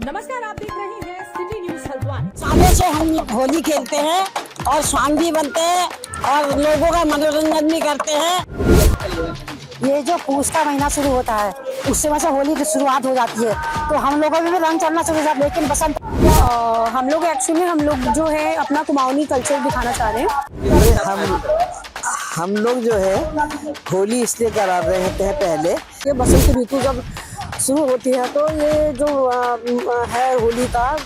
नमस्कार, आप देख रहे हैं सिटी न्यूज हल्द्वानी। सालों से हम होली खेलते हैं और स्वांग भी बनते हैं और लोगों का मनोरंजन भी करते हैं। ये जो पूस का महीना शुरू होता है उससे वैसे होली की शुरुआत हो जाती है, तो हम लोगों में भी रंग चढ़ना शुरू हो जाता है। लेकिन बसंत हम लोग जो है अपना कुमाऊनी कल्चर दिखाना चाह रहे हैं। हम लोग जो है होली इसलिए करा रहे हैं पहले ये बसंत ऋतु जब शुरू होती है तो ये जो है होली का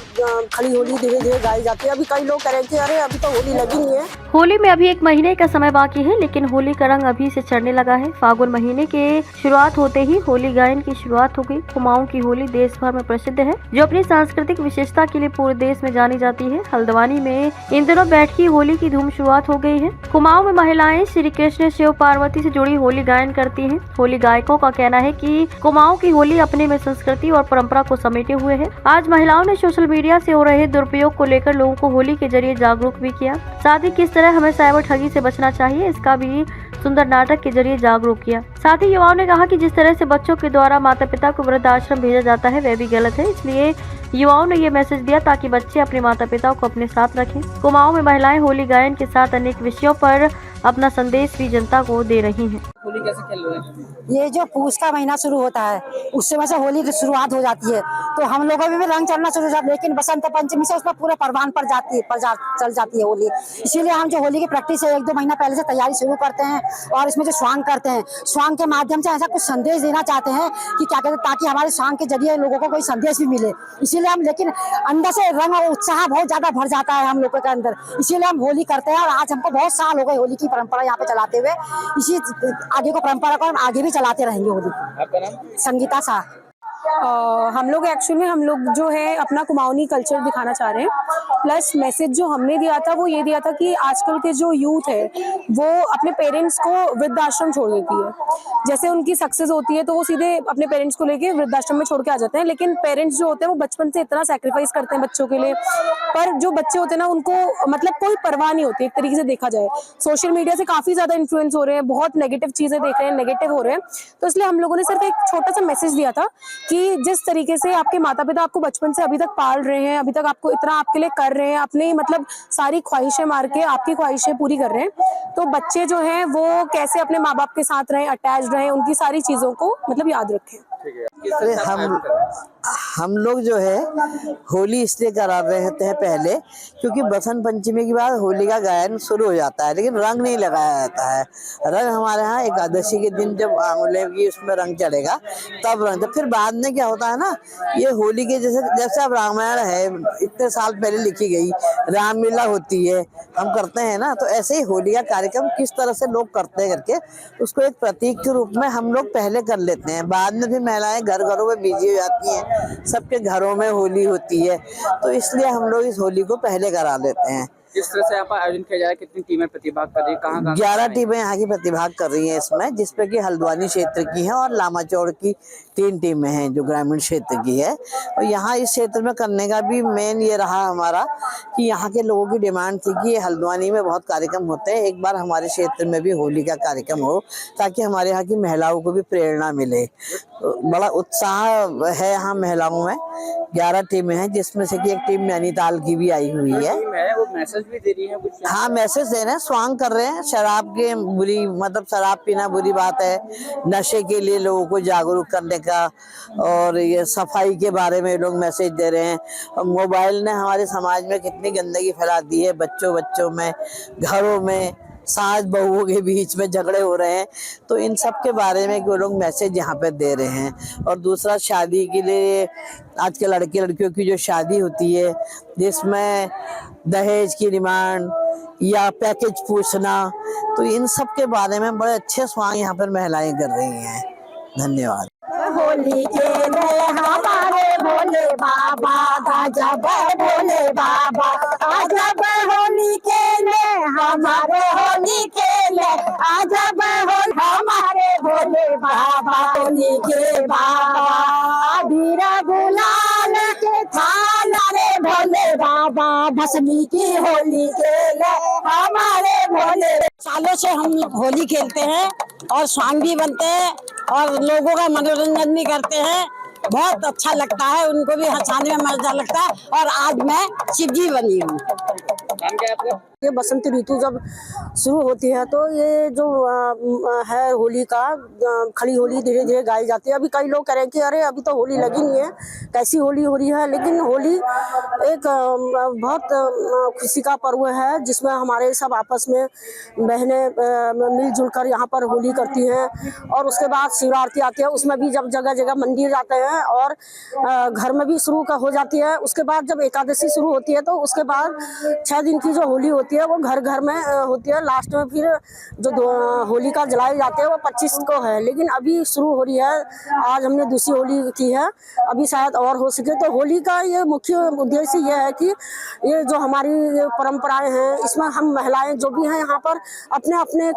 खड़ी होली धीरे धीरे गाई जाती है। अभी कई लोग कह रहे हैं कि अरे अभी तो होली लगी नहीं है। होली में अभी 1 महीने का समय बाकी है, लेकिन होली का रंग अभी से चढ़ने लगा है। फागुन महीने के शुरुआत होते ही होली गायन की शुरुआत हो गई। कुमाऊं की होली देश भर में प्रसिद्ध है, जो अपनी सांस्कृतिक विशेषता के लिए पूरे देश में जानी जाती है। हल्द्वानी में इन दिनों बैठकी होली की धूम शुरुआत हो गई है। कुमाऊं में महिलाएं श्री कृष्ण शिव पार्वती से जुड़ी होली गायन करती हैं। होली गायकों का कहना है कि कुमाऊं की होली अपने में संस्कृति और परंपरा को समेटे हुए है। आज महिलाओं ने सोशल मीडिया से हो रहे दुरुपयोग को लेकर लोगों को होली के जरिए जागरूक भी किया। साथ ही किस तरह हमें साइबर ठगी से बचना चाहिए, इसका भी सुंदर नाटक के जरिए जागरूक किया। साथ ही युवाओं ने कहा कि जिस तरह से बच्चों के द्वारा माता पिता को वृद्धाश्रम भेजा जाता है वह भी गलत है, इसलिए युवाओं ने ये मैसेज दिया ताकि बच्चे अपने माता पिता को अपने साथ रखें। कुमाऊं में महिलाएं होली गायन के साथ अनेक विषयों पर अपना संदेश भी जनता को दे रही हैं। होली कैसे खेल रहे हैं? ये जो पूस का महीना शुरू होता है उससे वैसे होली की शुरुआत हो जाती है, तो हम लोगों में भी रंग चढ़ना शुरू हो जाता है। लेकिन बसंत पंचमी से उसमें पूरे परवान पर चल जाती है होली। इसीलिए हम जो होली की प्रैक्टिस है 1-2 महीना पहले से तैयारी शुरू करते हैं और इसमें जो स्वांग करते हैं, स्वांग के माध्यम से ऐसा कुछ संदेश देना चाहते हैं कि क्या कहते हैं, ताकि हमारे स्वांग के जरिए लोगों को कोई संदेश भी मिले। इसीलिए हम, लेकिन अंदर से रंग और उत्साह बहुत ज्यादा भर जाता है हम लोगों के अंदर, इसीलिए हम होली करते हैं। और आज हमको बहुत साल हो गए होली की परंपरा यहाँ पे चलाते हुए। इसी आगे को परंपरा को हम आगे भी चलाते रहेंगे होली। आपका नाम? संगीता शाह। हम लोग जो है अपना कुमाऊनी कल्चर दिखाना चाह रहे हैं। प्लस मैसेज जो हमने दिया था वो ये दिया था कि आजकल के जो यूथ है वो अपने पेरेंट्स को वृद्धाश्रम छोड़ देती है। जैसे उनकी सक्सेस होती है तो वो सीधे अपने पेरेंट्स को लेके वृद्धाश्रम में छोड़ के आ जाते हैं, लेकिन पेरेंट्स जो होते हैं वो बचपन से इतना सैक्रिफाइस करते हैं बच्चों के लिए, पर जो बच्चे होते हैं ना उनको मतलब कोई परवाह नहीं होती। एक तरीके से देखा जाए सोशल मीडिया से काफी ज्यादा इन्फ्लुएंस हो रहे हैं, बहुत नेगेटिव चीजें देख रहे हैं, नेगेटिव हो रहे हैं। तो इसलिए हम लोगों ने सिर्फ एक छोटा सा मैसेज दिया था कि जिस तरीके से आपके माता पिता आपको बचपन से अभी तक पाल रहे हैं, अभी तक आपको इतना आपके लिए कर रहे हैं, अपनी मतलब सारी ख्वाहिशें मार के आपकी ख्वाहिशें पूरी कर रहे हैं, तो बच्चे जो हैं वो कैसे अपने माँ बाप के साथ रहें, अटैच रहें, उनकी सारी चीजों को मतलब याद रखें। अरे हम लोग जो है होली इसलिए करा रहे हैं पहले क्योंकि बसंत पंचमी के बाद होली का गायन शुरू हो जाता है, लेकिन रंग नहीं लगाया जाता है। रंग हमारे यहाँ एकादशी के दिन जब आंवले की उसमें रंग चढ़ेगा तब रंग, तो फिर बाद में क्या होता है ना, ये होली के जैसे अब रामायण है इतने साल पहले लिखी गई, रामलीला होती है हम करते हैं ना, तो ऐसे ही होली का कार्यक्रम किस तरह से लोग करते हैं करके उसको एक प्रतीक के रूप में हम लोग पहले कर लेते हैं। बाद में फिर महिलाएं घर घरों में बिजी हो जाती हैं, सबके घरों में होली होती है, तो इसलिए हम लोग इस होली को पहले करा लेते हैं। किस तरह से आप आयोजन किया जा रहा है? कितनी टीमें प्रतिभाग कर रही है? कहाँ 11 टीमें यहाँ की प्रतिभाग कर रही हैं इसमें, जिसपे कि हल्द्वानी क्षेत्र की हैं और लामाचौड़ की 3 टीमें हैं जो ग्रामीण क्षेत्र की है। और यहाँ इस क्षेत्र में करने का भी मेन ये रहा हमारा कि यहाँ के लोगों की डिमांड थी कि हल्द्वानी में बहुत कार्यक्रम होते हैं, एक बार हमारे क्षेत्र में भी होली का कार्यक्रम हो ताकि हमारे यहाँ की महिलाओं को भी प्रेरणा मिले। बड़ा उत्साह है यहाँ महिलाओं में। 11 टीमें हैं जिसमें से कि एक टीम नैनीताल की भी आई हुई है। वो मैसेज भी दे रही है कुछ? हाँ, मैसेज दे रहे हैं, स्वांग कर रहे हैं। शराब के बुरी मतलब शराब पीना बुरी बात है, नशे के लिए लोगों को जागरूक करने का, और ये सफाई के बारे में लोग मैसेज दे रहे हैं। और मोबाइल ने हमारे समाज में कितनी गंदगी फैला दी है, बच्चों में, घरों में, सास बहुओं के बीच में झगड़े हो रहे हैं, तो इन सब के बारे में वो लोग मैसेज यहाँ पे दे रहे हैं। और दूसरा, शादी के लिए आज के लड़के लड़कियों की जो शादी होती है जिसमें दहेज की डिमांड या पैकेज पूछना, तो इन सब के बारे में बड़े अच्छे स्वांग यहाँ पर महिलाएं कर रही हैं। धन्यवाद। होली खेले हमारे भोले बाबा, गजब भोले बाबा, अजब होली खेले हमारे होली खेले, अजब होली हमारे भोले बाबा, होली के बाबा बीरा गुलाल के थान रे भोले बाबा, भस्मी की होली खेले हमारे भोले। सालों से हम होली खेलते हैं और स्वांग भी बनते हैं और लोगों का मनोरंजन भी करते हैं। आपका? बहुत अच्छा लगता है, उनको भी हंसाने में मजा लगता है। और आज मैं शिव जी बनी हूँ। नाम क्या है आपका? ये बसंत ऋतु जब शुरू होती है तो ये जो है होली का खड़ी होली धीरे धीरे गाई जाती है। अभी कई लोग कह रहे हैं कि अरे अभी तो होली लगी नहीं है, कैसी होली हो रही है। लेकिन होली एक बहुत खुशी का पर्व है जिसमें हमारे सब आपस में बहनें मिलजुल कर यहाँ पर होली करती हैं। और उसके बाद शिवरात्रि आती है, उसमें भी जब जगह जगह मंदिर जाते हैं और घर में भी शुरू हो जाती है। उसके बाद जब एकादशी शुरू होती है तो उसके बाद 6 दिन की जो होली होती है वो घर घर में होती है। लास्ट में फिर जो होली का जलाई जाते हैं वो 25 को है, लेकिन अभी शुरू हो रही है। आज हमने दूसरी होली की है, अभी शायद और हो सके। तो होली का ये मुख्य उद्देश्य ये है कि ये जो हमारी ये परंपराएं हैं इसमें हम महिलाएं जो भी हैं यहाँ पर अपने अपने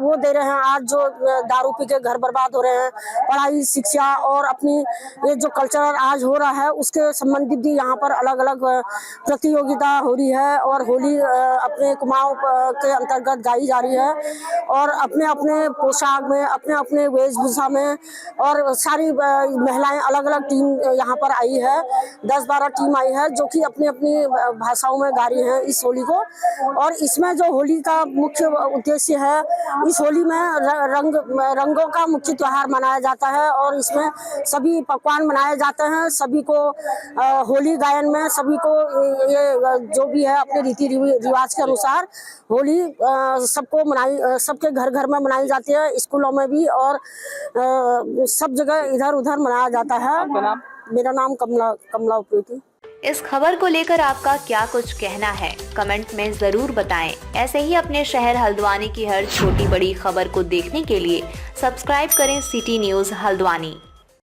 वो दे रहे हैं। आज जो दारू पी के घर बर्बाद हो रहे हैं, पढ़ाई शिक्षा और अपनी ये जो कल्चर आज हो रहा है उसके संबंधित भी यहाँ पर अलग अलग प्रतियोगिता हो रही है। और होली अपने कुमाऊं के अंतर्गत गाई जा रही है और अपने अपने पोशाक में, अपने अपने वेशभूषा में। और सारी महिलाएं अलग अलग टीम यहाँ पर आई है, 10-12 टीम आई है जो कि अपनी अपनी भाषाओं में गा रही हैं इस होली को। और इसमें जो होली का मुख्य उद्देश्य है, इस होली में रंगों का मुख्य त्योहार मनाया जाता है और इसमें सभी पकवान बनाए जाते हैं। सभी को होली गायन में सभी को ये जो भी है अपने रीति रिवाज के अनुसार होली सबके घर घर में मनाई जाती है, स्कूलों में भी और सब जगह इधर उधर मनाया जाता है। मेरा नाम कमला उप्रेती। इस खबर को लेकर आपका क्या कुछ कहना है, कमेंट में जरूर बताएं। ऐसे ही अपने शहर हल्द्वानी की हर छोटी बड़ी खबर को देखने के लिए सब्सक्राइब करें सिटी न्यूज़ हल्द्वानी।